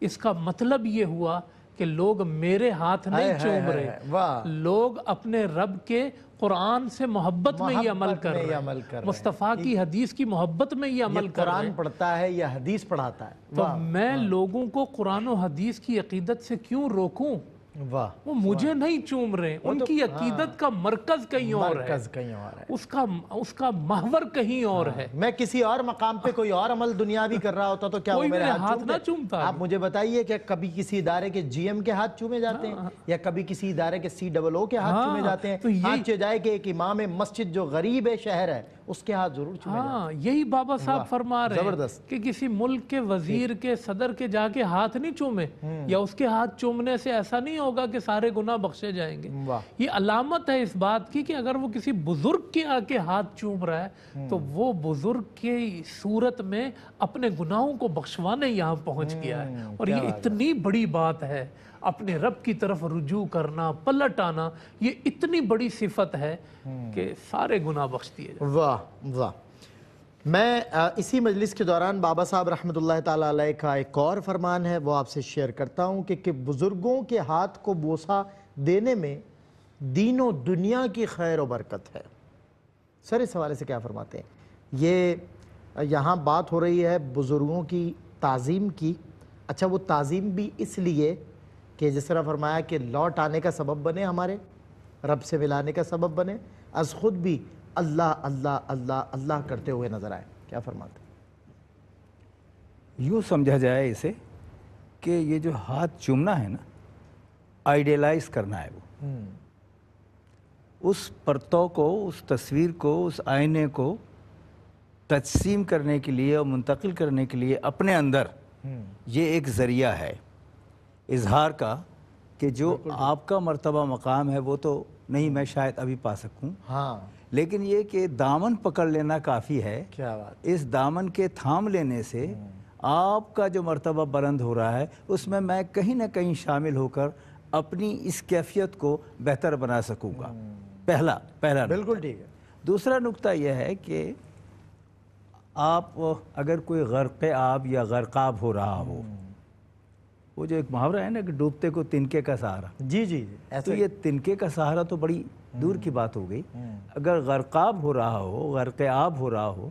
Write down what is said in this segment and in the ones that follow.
اس کا مطلب یہ ہوا کہ لوگ میرے ہاتھ نہیں چوم رہے، لوگ اپنے رب کے قرآن سے محبت میں یہ عمل کر رہے ہیں، مصطفیٰ کی حدیث کی محبت میں یہ عمل کر رہے ہیں۔ قرآن پڑھتا ہے یا حدیث پڑھاتا ہے؟ تو میں لوگوں کو قرآن و حدیث کی عقیدت سے کیوں روکوں؟ وہ مجھے نہیں چوم رہے، ان کی عقیدت کا مرکز کہیں اور ہے، اس کا محور کہیں اور ہے۔ میں کسی اور مقام پہ کوئی اور عمل دنیاوی کر رہا ہوتا تو کیا وہ میرے ہاتھ نہ چومتا؟ آپ مجھے بتائیے کہ کبھی کسی ادارے کے جی ایم کے ہاتھ چومے جاتے ہیں یا کبھی کسی ادارے کے COO کے ہاتھ چومے جاتے ہیں؟ ہاتھ جائے کہ ایک امام مسجد جو غریب شہر ہے اس کے ہاتھ ضرور چومے جاتے ہیں۔ یہی بابا صاحب فرما رہے ہیں کہ کسی ملک کے وزیر کے صدر کے جا کے ہاتھ نہیں چومے، یا اس کے ہاتھ چومنے سے ایسا نہیں ہوگا کہ سارے گناہ بخشے جائیں گے۔ یہ علامت ہے اس بات کی کہ اگر وہ کسی بزرگ کے آ کے ہاتھ چوم رہا ہے تو وہ بزرگ کی صورت میں اپنے گناہوں کو بخشوانے یہاں پہنچ گیا ہے، اور یہ اتنی بڑی بات ہے۔ اپنے رب کی طرف رجوع کرنا، پلٹ آنا، یہ اتنی بڑی صفت ہے کہ سارے گناہ بخش دیے جائیں۔ واہ واہ۔ میں اسی مجلس کے دوران بابا صاحب رحمۃ اللہ تعالیٰ علیہ کا ایک اور فرمان ہے وہ آپ سے شیئر کرتا ہوں کہ بزرگوں کے ہاتھ کو بوسہ دینے میں دین و دنیا کی خیر و برکت ہے۔ سر اس حوالے سے کیا فرماتے ہیں؟ یہ یہاں بات ہو رہی ہے بزرگوں کی تعظیم کی۔ اچھا، وہ تعظیم بھی اس لیے کہ جس طرح فرمایا کہ لوٹ آنے کا سبب بنے، ہمارے رب سے ملانے کا سبب بنے، از خود بھی اللہ اللہ اللہ اللہ کرتے ہوئے نظر آئے۔ کیا فرماتے ہیں؟ یوں سمجھا جائے اسے کہ یہ جو ہاتھ چومنا ہے نا، آئیڈیلائز کرنا ہے، وہ اس پرتو کو، اس تصویر کو، اس آئینے کو تجسیم کرنے کے لیے اور منتقل کرنے کے لیے اپنے اندر یہ ایک ذریعہ ہے اظہار کا کہ جو آپ کا مرتبہ مقام ہے وہ تو نہیں میں شاید ابھی پا سکوں، لیکن یہ کہ دامن پکڑ لینا کافی ہے۔ کیا بات! اس دامن کے تھام لینے سے آپ کا جو مرتبہ بلند ہو رہا ہے اس میں میں کہیں نہ کہیں شامل ہو کر اپنی اس کیفیت کو بہتر بنا سکوں گا۔ پہلا بالکل ٹھیک ہے۔ دوسرا نقطہ یہ ہے کہ آپ اگر کوئی غرق آب یا غرقاب ہو رہا ہو، وہ جو ایک محاورہ ہے نا کہ ڈوبتے کو تنکے کا سہارا، جی جی تو یہ تنکے کا سہارا تو بڑی دور کی بات ہو گئی۔ اگر غرقاب ہو رہا ہو، غرق آب ہو رہا ہو،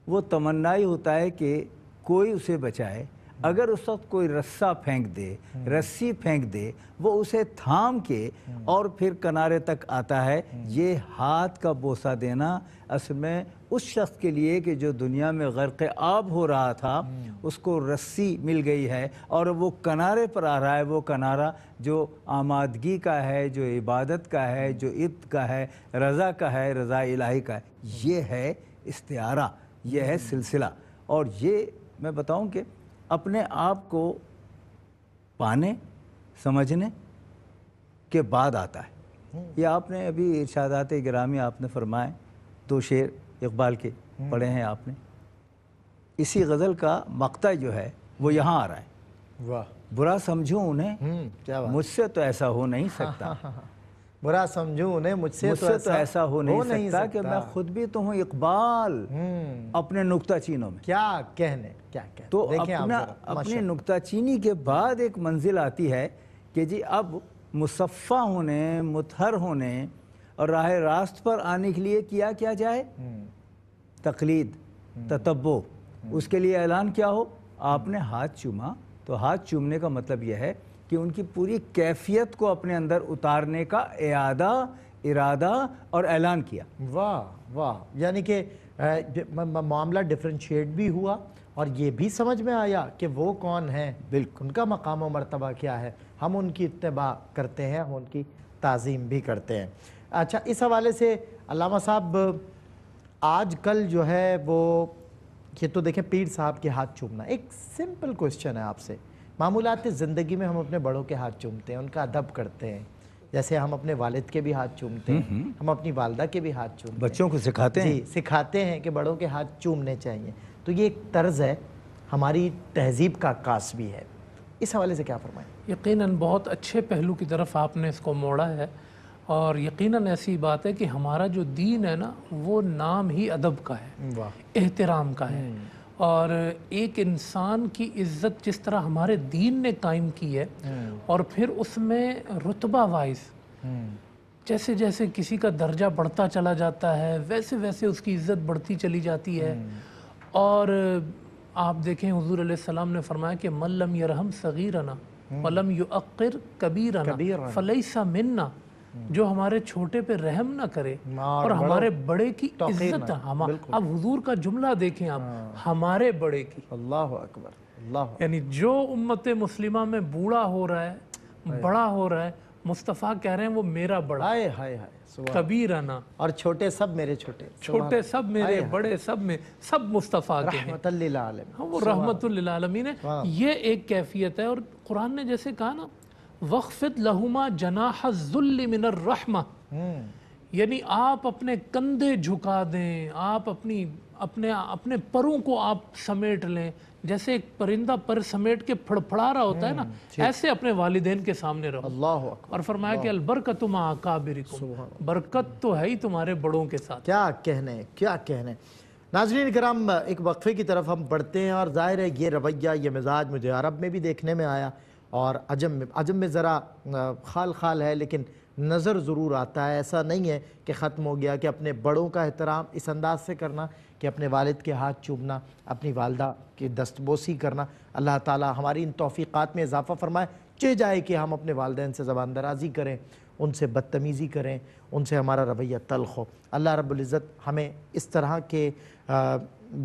وہ تمنا ہی ہوتا ہے کہ کوئی اسے بچائے۔ اگر اس وقت کوئی رسہ پھینک دے، رسی پھینک دے، وہ اسے تھام کے اور پھر کنارے تک آتا ہے۔ یہ ہاتھ کا بوسہ دینا اصل میں اس شخص کے لیے کہ جو دنیا میں غرق آب ہو رہا تھا، اس کو رسی مل گئی ہے اور وہ کنارے پر آ رہا ہے۔ وہ کنارہ جو آمادگی کا ہے، جو عبادت کا ہے، جو عبد کا ہے، رضا کا ہے، رضا الہی کا ہے، یہ ہے استعارہ، یہ ہے سلسلہ۔ اور یہ میں بتاؤں کہ اپنے آپ کو پانے سمجھنے کے بعد آتا ہے۔ یہ آپ نے ابھی ارشادات گرامی آپ نے فرمائے، 2 شعر اقبال کے پڑھے ہیں آپ نے۔ اسی غزل کا مقطع جو ہے وہ یہاں آ رہا ہے۔ واہ! برا سمجھوں انہیں مجھ سے تو ایسا ہو نہیں سکتا، برا سمجھوں انہیں مجھ سے تو ایسا ہو نہیں سکتا کہ میں خود بھی تو ہوں اقبال اپنے نکتہ چینوں میں۔ کیا کہنے، کیا کہنے! تو اپنے نکتہ چینی کے بعد ایک منزل آتی ہے کہ جی اب مصفہ ہونے، مطہر ہونے اور راہ راست پر آنے کے لیے کیا کیا جائے؟ تقلید، تتبع۔ اس کے لیے اعلان کیا ہو؟ آپ نے ہاتھ چوما، تو ہاتھ چومنے کا مطلب یہ ہے کہ ان کی پوری کیفیت کو اپنے اندر اتارنے کا ارادہ اور اعلان کیا۔ واہ واہ! یعنی کہ معاملہ ڈفرینشیٹ بھی ہوا اور یہ بھی سمجھ میں آیا کہ وہ کون ہیں، بالکل ان کا مقام و مرتبہ کیا ہے، ہم ان کی اتباع کرتے ہیں، ہم ان کی تعظیم بھی کرتے ہیں۔ اچھا، اس حوالے سے علامہ صاحب آج کل جو ہے وہ یہ تو دیکھیں پیر صاحب کے ہاتھ چومنا، ایک سمپل کوسچن ہے آپ سے۔ معمولات زندگی میں ہم اپنے بڑوں کے ہاتھ چومتے ہیں، ان کا ادب کرتے ہیں، جیسے ہم اپنے والد کے بھی ہاتھ چومتے ہیں، ہم اپنی والدہ کے بھی ہاتھ چومتے ہیں، بچوں کو سکھاتے ہیں، جی سکھاتے ہیں کہ بڑوں کے ہاتھ چومنے چاہیے۔ تو یہ ایک طرز ہے، ہماری تہذیب کا عکاس بھی ہے۔ اس حوالے سے کیا فرمائیں؟ یقیناً بہت اچھے پہلو کی طرف آپ نے اس کو موڑا ہے، اور یقیناً ایسی بات ہے کہ ہمارا جو دین ہے نا وہ نام ہی ادب کا ہے، احترام کا ہے، اور ایک انسان کی عزت جس طرح ہمارے دین نے قائم کی ہے اور پھر اس میں رتبہ وائز جیسے جیسے کسی کا درجہ بڑھتا چلا جاتا ہے ویسے ویسے اس کی عزت بڑھتی چلی جاتی ہے. اور آپ دیکھیں حضور علیہ السلام نے فرمایا کہ من لم یرحم صغیرنا ولم یؤقر کبیرنا فلیس منا، جو ہمارے چھوٹے پہ رحم نہ کرے اور ہمارے بڑے کی عزت. اب حضور کا جملہ دیکھیں آپ، ہمارے بڑے کی. اللہ اکبر، اللہ. یعنی جو امت مسلمہ میں بوڑھا ہو رہا ہے، بڑا ہو رہا ہے، مصطفیٰ کہہ رہے ہیں وہ میرا بڑا، ہائے ہائے ہائے، کبیرنا، اور چھوٹے سب میرے چھوٹے، چھوٹے سب میرے، بڑے سب میں، سب مصطفیٰ کے ہیں. رحمت للعالمین. ہاں وہ رحمت للعالمین ہے. یہ ایک کیفیت ہے. اور قرآن نے جیسے کہا نا وَخْفِضْ لَهُمَا جَنَاحَ الذُّلِّ مِنَ الرَّحْمَةِ، یعنی آپ اپنے کندھے جھکا دیں، آپ اپنے پروں کو آپ سمیٹ لیں، جیسے ایک پرندہ پر سمیٹ کے پھڑپھڑا رہا ہوتا ہے نا، ایسے اپنے والدین کے سامنے رہو. اللہ اکبر. اور فرمایا کہ البرکۃ مع اکابرکم، برکت تو ہے ہی تمہارے بڑوں کے ساتھ. کیا کہنے، کیا کہنے. ناظرین کرام، ایک وقفے کی طرف ہم بڑھتے ہیں، اور ظاہر ہے یہ رویہ، یہ مزاج مجھے عرب میں بھی دیکھنے میں آیا اور عجم میں ذرا خال خال ہے، لیکن نظر ضرور آتا ہے. ایسا نہیں ہے کہ ختم ہو گیا کہ اپنے بڑوں کا احترام اس انداز سے کرنا کہ اپنے والد کے ہاتھ چومنا، اپنی والدہ کی دستبوسی کرنا. اللہ تعالیٰ ہماری ان توفیقات میں اضافہ فرمائے. چہ جائے کہ ہم اپنے والدین سے زبان درازی کریں، ان سے بدتمیزی کریں، ان سے ہمارا رویہ تلخ ہو. اللہ رب العزت ہمیں اس طرح کے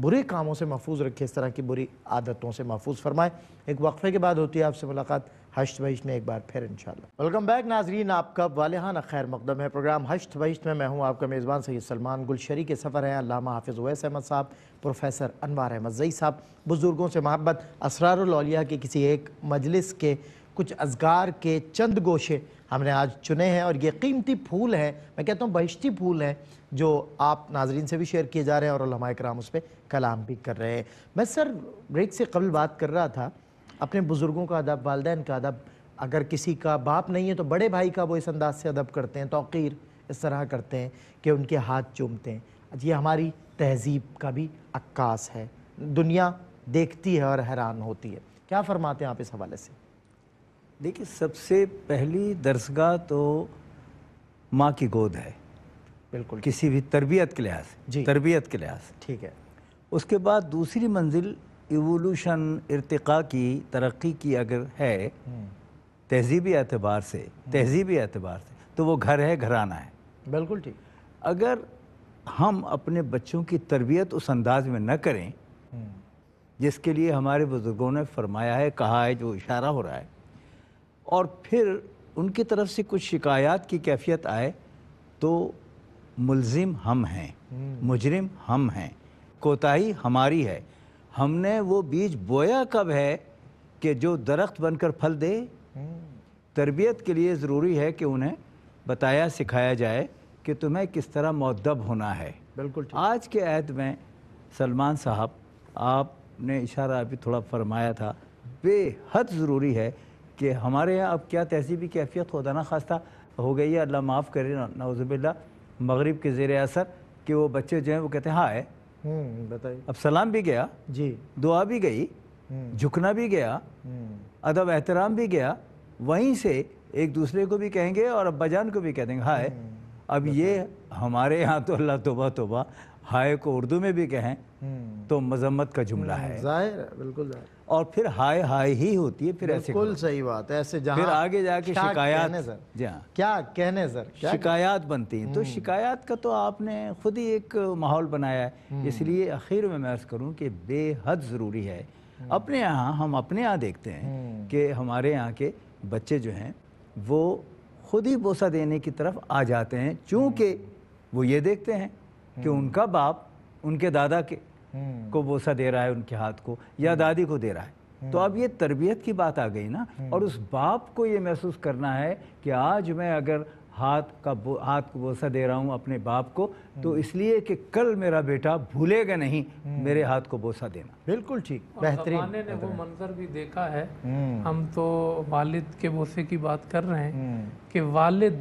برے کاموں سے محفوظ رکھے، اس طرح کی بری عادتوں سے محفوظ فرمائے. ایک وقفے کے بعد ہوتی ہے آپ سے ملاقات ہشت بہشت میں ایک بار پھر انشاءاللہ. ویلکم بیک ناظرین، آپ کا والہانہ خیر مقدم ہے پروگرام ہشت بہشت میں. میں ہوں آپ کا میزبان سید سلمان گل. شریک سفر ہیں علامہ حافظ اویس احمد صاحب، پروفیسر انوار احمد زئی صاحب. بزرگوں سے محبت، اسرار الاولیاء کے کسی ایک مجلس کے کچھ اذکار کے چند گوشے ہم نے آج چنے ہیں، اور یہ قیمتی پھول ہیں، میں کہتا ہوں بہشتی پھول ہیں، جو آپ ناظرین سے بھی شیئر کیے جا رہے ہیں اور علماء کرام اس پہ کلام بھی کر رہے ہیں. میں سر بریک سے قبل بات کر رہا تھا اپنے بزرگوں کا ادب، والدین کا ادب. اگر کسی کا باپ نہیں ہے تو بڑے بھائی کا وہ اس انداز سے ادب کرتے ہیں، توقیر اس طرح کرتے ہیں کہ ان کے ہاتھ چومتے ہیں. یہ ہماری تہذیب کا بھی عکاس ہے، دنیا دیکھتی ہے اور حیران ہوتی ہے. کیا فرماتے ہیں آپ اس حوالے سے؟ دیکھیے، سب سے پہلی درسگاہ تو ماں کی گود ہے، بالکل کسی بھی تربیت کے لحاظ سے. جی، تربیت کے لحاظ سے ٹھیک ہے. اس کے بعد دوسری منزل ایوولوشن، ارتقاء کی، ترقی کی اگر ہے تہذیبی اعتبار سے، تو وہ گھر ہے، گھرانہ ہے. بالکل ٹھیک. اگر ہم اپنے بچوں کی تربیت اس انداز میں نہ کریں جس کے لیے ہمارے بزرگوں نے فرمایا ہے، کہا ہے، جو اشارہ ہو رہا ہے، اور پھر ان کی طرف سے کچھ شکایات کی کیفیت آئے، تو ملزم ہم ہیں، مجرم ہم ہیں، کوتاہی ہماری ہے. ہم نے وہ بیج بویا کب ہے کہ جو درخت بن کر پھل دے. تربیت کے لیے ضروری ہے کہ انہیں بتایا سکھایا جائے کہ تمہیں کس طرح مؤدب ہونا ہے. بالکل. آج کے عہد میں سلمان صاحب، آپ نے اشارہ ابھی تھوڑا فرمایا تھا، بے حد ضروری ہے کہ ہمارے یہاں اب کیا تہذیبی کیفیت خدا نہ خواستہ ہو گئی ہے، اللہ معاف کرے، نعوذ باللہ، مغرب کے زیر اثر، کہ وہ بچے جو ہیں وہ کہتے ہیں ہائے. بتائیے. اب سلام بھی گیا، جی، دعا بھی گئی، جھکنا بھی گیا، ادب احترام بھی گیا، وہیں سے ایک دوسرے کو بھی کہیں گے اور ابا جان کو بھی کہہ دیں گے ہائے. اب یہ ہمارے یہاں تو اللہ توبہ توبہ، ہائے کو اردو میں بھی کہیں تو مذمت کا جملہ ہے. ظاہر ہے، بالکل ظاہر. اور پھر ہائے ہائے ہی ہوتی ہے. پھر ایسے بالکل صحیح بات ہے. ایسے جہاں پھر آگے جا کے شکایات، جی ہاں، کیا کہنے سر، شکایات بنتی ہیں. تو شکایات کا تو آپ نے خود ہی ایک ماحول بنایا ہے. اس لیے اخیر میں عرض کروں کہ بے حد ضروری ہے. اپنے یہاں، ہم اپنے یہاں دیکھتے ہیں کہ ہمارے یہاں کے بچے جو ہیں وہ خود ہی بوسہ دینے کی طرف آ جاتے ہیں، چونکہ وہ یہ دیکھتے ہیں کہ ان کا باپ ان کے دادا کو بوسہ دے رہا ہے، ان کے ہاتھ کو، یا دادی کو دے رہا ہے. تو اب یہ تربیت کی بات آ گئی نا. اور اس باپ کو یہ محسوس کرنا ہے کہ آج میں اگر ہاتھ کو بوسہ دے رہا ہوں اپنے باپ کو، تو اس لیے کہ کل میرا بیٹا بھولے گا نہیں میرے ہاتھ کو بوسہ دینا. بالکل ٹھیک، بہترین. زمانے نے وہ منظر بھی دیکھا ہے. ہم تو والد کے بوسے کی بات کر رہے ہیں کہ والد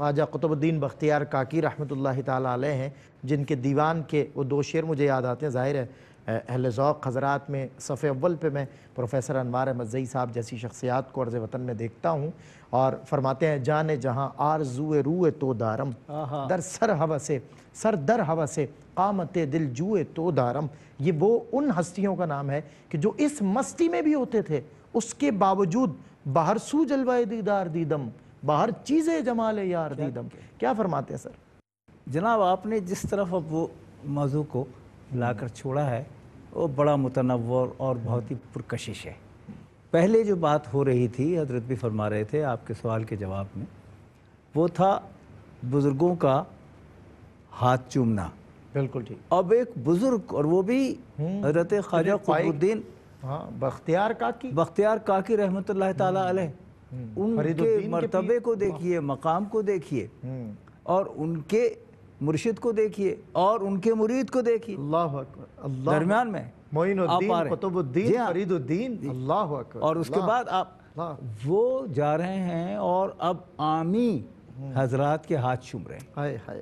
خواجہ قطب الدین بختیار کاکی رحمۃ اللہ تعالیٰ علیہ ہیں، جن کے دیوان کے وہ 2 شعر مجھے یاد آتے ہیں۔ ظاہر ہے اہل ذوق حضرات میں صف اول پہ میں پروفیسر انوار احمد زئی صاحب جیسی شخصیات کو عرض وطن میں دیکھتا ہوں، اور فرماتے ہیں جانے جہاں آرزوئے روئے تو دارم، در سر ہوسے سر در ہوسے قامت دل جوئے تو دارم۔ یہ وہ ان ہستیوں کا نام ہے کہ جو اس مستی میں بھی ہوتے تھے، اس کے باوجود باہر سو جلوہ دیدار دیدم، باہر چیزیں جمال یار دیدم۔ کیا فرماتے ہیں سر؟ جناب آپ نے جس طرف اب وہ موضوع کو لا کر چھوڑا ہے وہ بڑا متنوع اور بہت ہی پرکشش ہے۔ پہلے جو بات ہو رہی تھی، حضرت بھی فرما رہے تھے آپ کے سوال کے جواب میں، وہ تھا بزرگوں کا ہاتھ چومنا۔ بالکل ٹھیک۔ اب ایک بزرگ، اور وہ بھی حضرت خواجہ قطب الدین بختیار کاکی رحمۃ اللہ تعالیٰ علیہ، ان کے مرتبے کو دیکھیے، مقام کو دیکھیے، اور ان کے مرشد کو دیکھیے، اور ان کے مرید کو دیکھیے، اللہ اکبر، اللہ درمیان میں معین الدین قطب الدین فرید الدین، اللہ اکبر۔ اور اس کے بعد آپ وہ جا رہے ہیں اور اب عامی حضرات کے ہاتھ چوم رہے ہیں۔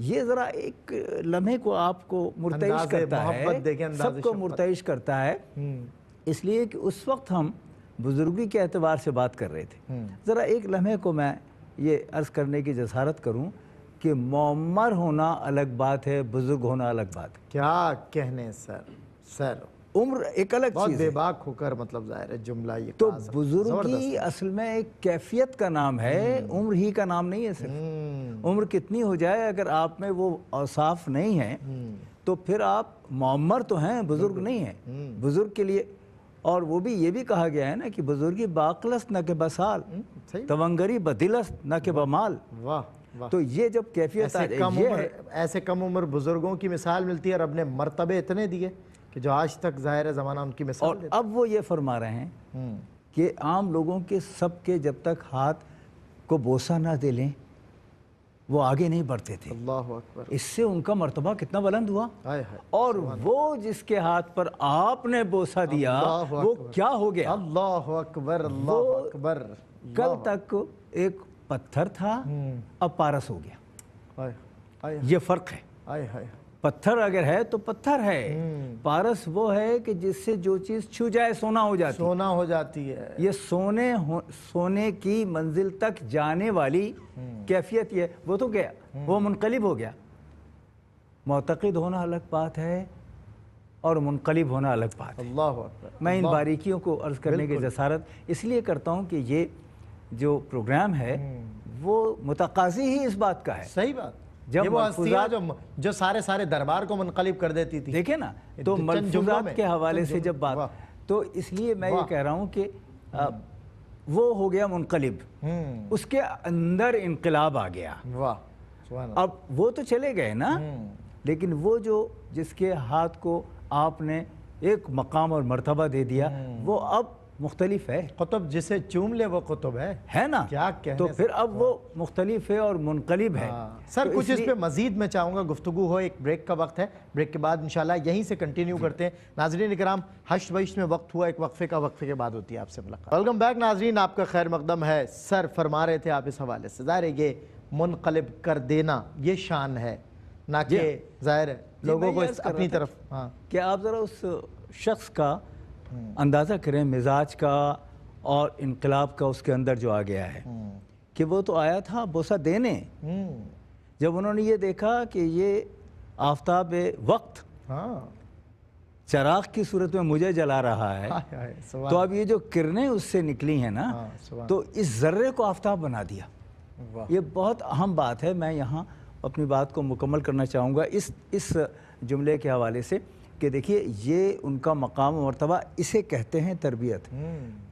یہ ذرا ایک لمحے کو آپ کو مرتعش کرتا ہے، سب کو مرتعش کرتا ہے، اس لیے کہ اس وقت ہم بزرگی کے اعتبار سے بات کر رہے تھے۔ ذرا ایک لمحے کو میں یہ عرض کرنے کی جسارت کروں کہ معمر ہونا الگ بات ہے، بزرگ ہونا الگ بات ہے۔ کیا کہنے سر عمر ایک الگ چیز ہے، بے باک ہو کر مطلب ظاہر ہے جملہ یہ تو بزرگی اصل میں ایک کیفیت کا نام ہے، عمر ہی کا نام نہیں ہے۔ صرف عمر کتنی ہو جائے، اگر آپ میں وہ اوصاف نہیں ہیں تو پھر آپ معمر تو ہیں، بزرگ نہیں ہیں۔ بزرگ کے لیے، اور وہ بھی یہ بھی کہا گیا ہے نا کہ بزرگی باقلست نہ کہ بسال، تونگری بدلست نہ کہ بمال۔ تو یہ جب کیفیت ایسے کم عمر بزرگوں کی مثال ملتی ہے، رب نے مرتبے اتنے دیے کہ جو آج تک ظاہر زمانہ ان کی مثال دیتا ہے۔ اور اب وہ یہ فرما رہے ہیں کہ عام لوگوں کے سب کے جب تک ہاتھ کو بوسہ نہ دے لیں وہ آگے نہیں بڑھتے تھے۔ اللہ اکبر، اس سے ان کا مرتبہ کتنا بلند ہوا، اور وہ جس کے ہاتھ پر آپ نے بوسہ دیا وہ کیا ہو گیا۔ اللہ اکبر، اللہ اکبر۔ کل تک ایک پتھر تھا، اب پارس ہو گیا۔ یہ فرق ہے۔ پتھر اگر ہے تو پتھر ہے، پارس وہ ہے کہ جس سے جو چیز چھو جائے سونا ہو جاتی ہے۔ یہ سونے کی منزل تک جانے والی کیفیت یہ، وہ تو گیا، وہ منقلب ہو گیا۔ معتقد ہونا الگ بات ہے اور منقلب ہونا الگ بات ہے۔ اللہ اکبر۔ میں ان باریکیوں کو عرض کرنے کی جسارت اس لیے کرتا ہوں کہ یہ جو پروگرام ہے وہ متقاضی ہی اس بات کا ہے۔ صحیح بات، یہ وہ ہستیاں جو سارے دربار کو منقلب کر دیتی تھی۔ دیکھیں نا، تو ملفوظات کے حوالے سے جب بات، تو اس لیے میں یہ کہہ رہا ہوں کہ وہ ہو گیا منقلب، اس کے اندر انقلاب آ گیا۔ اب وہ تو چلے گئے نا، لیکن وہ جو جس کے ہاتھ کو آپ نے ایک مقام اور مرتبہ دے دیا وہ اب مختلف ہے۔ قطب جسے چوم لے وہ قطب ہے نا، کیا کہنے۔ تو پھر اب وہ مختلف ہے اور منقلب ہے۔ سر کچھ اس پہ مزید میں چاہوں گا گفتگو ہو، ایک بریک کا وقت ہے، بریک کے بعد انشاءاللہ یہیں سے کنٹینیو کرتے ہیں۔ ناظرین اکرام، حشر بہشت میں وقت ہوا ایک وقفے کا، وقفے کے بعد ہوتی ہے آپ سے ملاقات۔ ویلکم بیک ناظرین، آپ کا خیر مقدم ہے۔ سر فرما رہے تھے آپ اس حوالے سے، ظاہر ہے یہ منقلب کر دینا یہ شان ہے، نہ کہ ظاہر ہے لوگوں کو اپنی طرف۔ کہ آپ ذرا اس شخص کا اندازہ کریں، مزاج کا اور انقلاب کا اس کے اندر جو آ گیا ہے، کہ وہ تو آیا تھا بوسہ دینے، جب انہوں نے یہ دیکھا کہ یہ آفتاب وقت چراغ کی صورت میں مجھے جلا رہا ہے، تو اب یہ جو کرنیں اس سے نکلی ہیں نا، تو اس ذرے کو آفتاب بنا دیا۔ یہ بہت اہم بات ہے، میں یہاں اپنی بات کو مکمل کرنا چاہوں گا اس جملے کے حوالے سے کہ دیکھیے یہ ان کا مقام و مرتبہ، اسے کہتے ہیں تربیت۔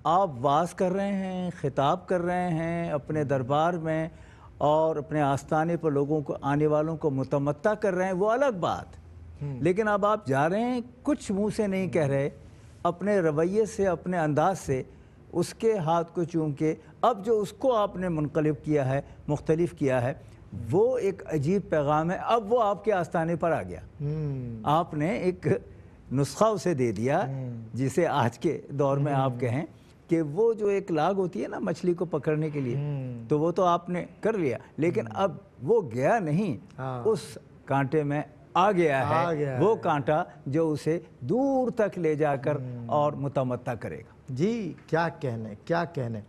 آپ واز کر رہے ہیں، خطاب کر رہے ہیں اپنے دربار میں اور اپنے آستانے پر لوگوں کو، آنے والوں کو متمتع کر رہے ہیں، وہ الگ بات، لیکن اب آپ جا رہے ہیں، کچھ منہ سے نہیں کہہ رہے، اپنے رویے سے، اپنے انداز سے اس کے ہاتھ کو چوم کے اب جو اس کو آپ نے منقلب کیا ہے، مختلف کیا ہے، وہ ایک عجیب پیغام ہے۔ اب وہ آپ کے آستانے پر آ گیا، آپ نے ایک نسخہ اسے دے دیا جسے آج کے دور میں آپ کہیں کہ وہ جو ایک لاگ ہوتی ہے نا مچھلی کو پکڑنے کے لیے، تو وہ تو آپ نے کر لیا، لیکن اب وہ گیا نہیں، اس کانٹے میں آ گیا ہے وہ کانٹا جو اسے دور تک لے جا کر اور متمتع کرے گا۔ جی کیا کہنے، کیا کہنے۔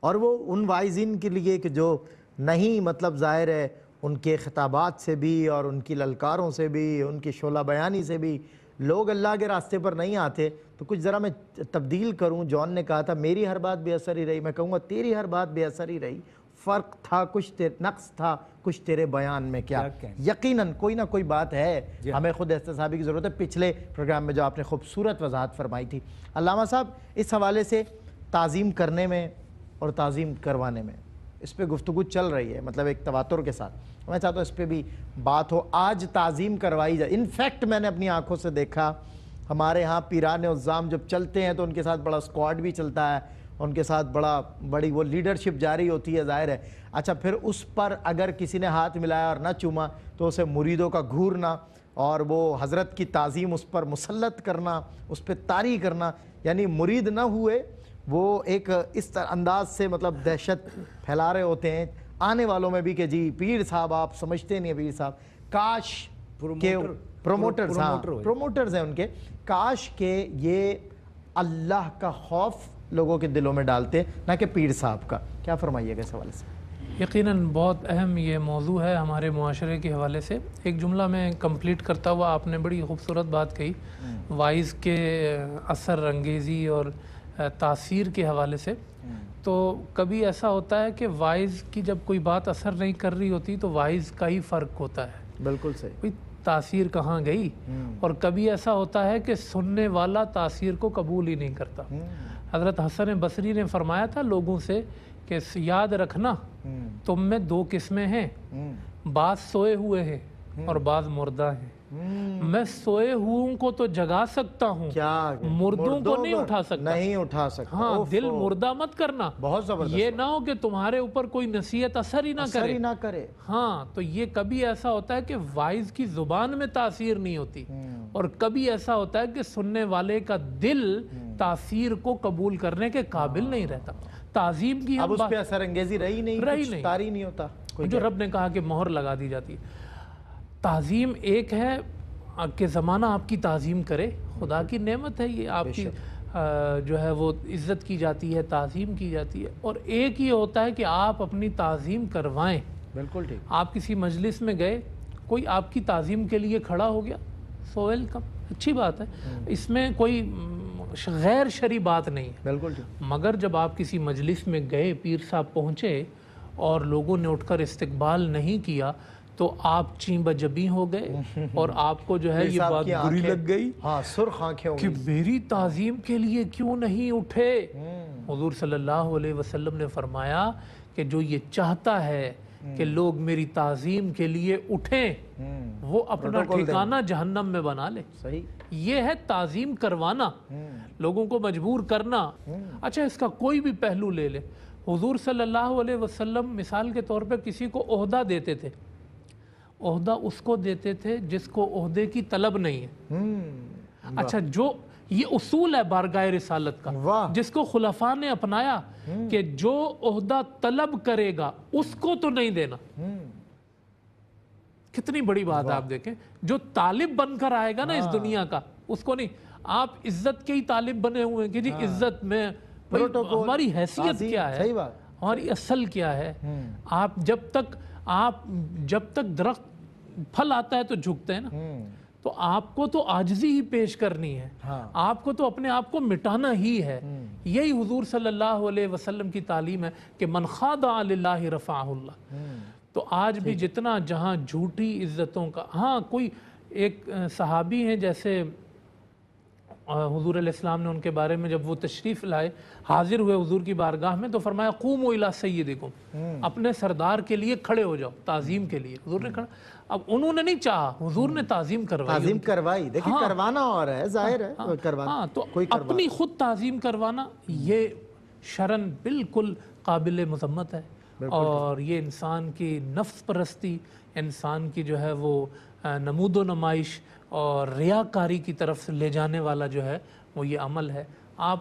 اور وہ ان وائزین کے لیے کہ جو نہیں، مطلب ظاہر ہے ان کے خطابات سے بھی اور ان کی للکاروں سے بھی، ان کی شعلہ بیانی سے بھی لوگ اللہ کے راستے پر نہیں آتے، تو کچھ ذرا میں تبدیل کروں۔ جون نے کہا تھا میری ہر بات بے اثر ہی رہی، میں کہوں گا تیری ہر بات بے اثر ہی رہی، فرق تھا کچھ، نقص تھا کچھ تیرے بیان میں۔ کیا یقیناً کوئی نہ کوئی بات ہے، ہمیں خود احتسابی کی ضرورت ہے۔ پچھلے پروگرام میں جو آپ نے خوبصورت وضاحت فرمائی تھی علامہ صاحب، اس حوالے سے تعظیم کرنے میں اور تعظیم کروانے میں اس پہ گفتگو چل رہی ہے، مطلب ایک تواتر کے ساتھ، میں چاہتا ہوں اس پہ بھی بات ہو۔ آج تعظیم کروائی جائے، انفیکٹ میں نے اپنی آنکھوں سے دیکھا ہمارے ہاں پیران عظام جب چلتے ہیں تو ان کے ساتھ بڑا اسکواڈ بھی چلتا ہے، ان کے ساتھ بڑی وہ لیڈرشپ جاری ہوتی ہے، ظاہر ہے۔ اچھا پھر اس پر اگر کسی نے ہاتھ ملایا اور نہ چوما تو اسے مریدوں کا گھورنا اور وہ حضرت کی تعظیم اس پر مسلط کرنا، اس پہ طاری کرنا، یعنی مرید نہ ہوئے وہ ایک اس انداز سے مطلب دہشت پھیلا رہے ہوتے ہیں آنے والوں میں بھی کہ جی پیر صاحب آپ سمجھتے نہیں ہیں، پیر صاحب کاش کہ پروموٹرز ہیں ان کے، کاش کہ یہ اللہ کا خوف لوگوں کے دلوں میں ڈالتے نہ کہ پیر صاحب کا۔ کیا فرمائیے گا اس حوالے سے؟ یقیناً بہت اہم یہ موضوع ہے ہمارے معاشرے کے حوالے سے۔ ایک جملہ میں کمپلیٹ کرتا ہوا، آپ نے بڑی خوبصورت بات کہی وائز کے اثر انگیزی اور تاثیر کے حوالے سے۔ تو کبھی ایسا ہوتا ہے کہ وائز کی جب کوئی بات اثر نہیں کر رہی ہوتی تو وائز کا ہی فرق ہوتا ہے، بالکل صحیح، تاثیر کہاں گئی۔ اور کبھی ایسا ہوتا ہے کہ سننے والا تاثیر کو قبول ہی نہیں کرتا۔ حضرت حسن بصری نے فرمایا تھا لوگوں سے کہ یاد رکھنا تم میں دو قسمیں ہیں، بعض سوئے ہوئے ہیں اور بعض مردہ ہیں۔ میں سوئے ہوں کو تو جگا سکتا ہوں، مردوں کو نہیں اٹھا سکتا، نہیں اٹھا سکتا۔ ہاں دل مردہ مت کرنا، بہت زبردست، یہ نہ ہو کہ تمہارے اوپر کوئی نصیحت اثر ہی نہ کرے۔ ہاں تو یہ کبھی ایسا ہوتا ہے کہ وائز کی زبان میں تاثیر نہیں ہوتی، اور کبھی ایسا ہوتا ہے کہ سننے والے کا دل تاثیر کو قبول کرنے کے قابل نہیں رہتا۔ تعظیم کی اب اس پہ اثر انگیزی رہی نہیں، تاری نہیں ہوتا، جو رب نے کہا کہ مہر لگا دی جاتی ہے۔ تعظیم ایک ہے کہ زمانہ آپ کی تعظیم کرے، خدا کی نعمت ہے یہ، آپ کی جو ہے وہ عزت کی جاتی ہے، تعظیم کی جاتی ہے۔ اور ایک یہ ہوتا ہے کہ آپ اپنی تعظیم کروائیں۔ بالکل ٹھیک، آپ کسی مجلس میں گئے، کوئی آپ کی تعظیم کے لیے کھڑا ہو گیا، سو ویلکم، اچھی بات ہے، اس میں کوئی غیر شرعی بات نہیں ہے۔ بالکل ٹھیک، مگر جب آپ کسی مجلس میں گئے، پیر صاحب پہنچے اور لوگوں نے اٹھ کر استقبال نہیں کیا تو آپ چین بجبی ہو گئے، اور آپ کو جو ہے یہ بات بری لگ گئی سرخ آنکھیں کہ میری تعظیم کے لیے کیوں نہیں اٹھے۔ حضور صلی اللہ علیہ وسلم نے فرمایا کہ جو یہ چاہتا ہے کہ لوگ میری تعظیم کے لیے اٹھیں، وہ اپنا ٹھکانہ جہنم میں بنا لے۔ یہ ہے تعظیم کروانا، لوگوں کو مجبور کرنا۔ اچھا اس کا کوئی بھی پہلو لے لے، حضور صلی اللہ علیہ وسلم مثال کے طور پہ کسی کو عہدہ دیتے تھے، عہدہ اس کو دیتے تھے جس کو عہدے کی طلب نہیں ہے۔ اچھا جو یہ اصول ہے بارگاہ رسالت کا، جس کو خلفاء نے اپنایا کہ جو عہدہ طلب کرے گا اس کو تو نہیں دینا۔ کتنی بڑی بات ہے، آپ دیکھیں جو طالب بن کر آئے گا نا اس دنیا کا، اس کو نہیں۔ آپ عزت کے ہی طالب بنے ہوئے ہیں کہ جی عزت میں ہماری حیثیت کیا ہے، ہماری اصل کیا ہے۔ آپ جب تک درخت پھل آتا ہے تو جھکتے ہیں نا، تو آپ کو تو عاجزی ہی پیش کرنی ہے، آپ کو تو اپنے آپ کو مٹانا ہی ہے۔ یہی حضور صلی اللہ علیہ وسلم کی تعلیم ہے کہ من خاضع للہ رفعہ اللہ۔ تو آج بھی جتنا جہاں جھوٹی عزتوں کا، ہاں کوئی ایک صحابی ہیں جیسے حضور علیہ السلام نے ان کے بارے میں جب وہ تشریف لائے، حاضر ہوئے حضور کی بارگاہ میں، تو فرمایا قوموا الی سیدکم، اپنے سردار کے لیے کھڑے ہو جاؤ، تعظیم کے لیے۔ حضور نے کھڑا، اب انہوں نے نہیں چاہا، حضور نے تعظیم کروائی، دیکھیں کروانا اور ہے، ظاہر ہے کروانا۔ ہاں تو اپنی خود تعظیم کروانا یہ شرعاً بالکل قابل مذمت ہے، اور یہ انسان کی نفس پرستی، انسان کی جو ہے وہ نمود و نمائش اور ریاکاری کی طرف سے لے جانے والا جو ہے وہ یہ عمل ہے۔ آپ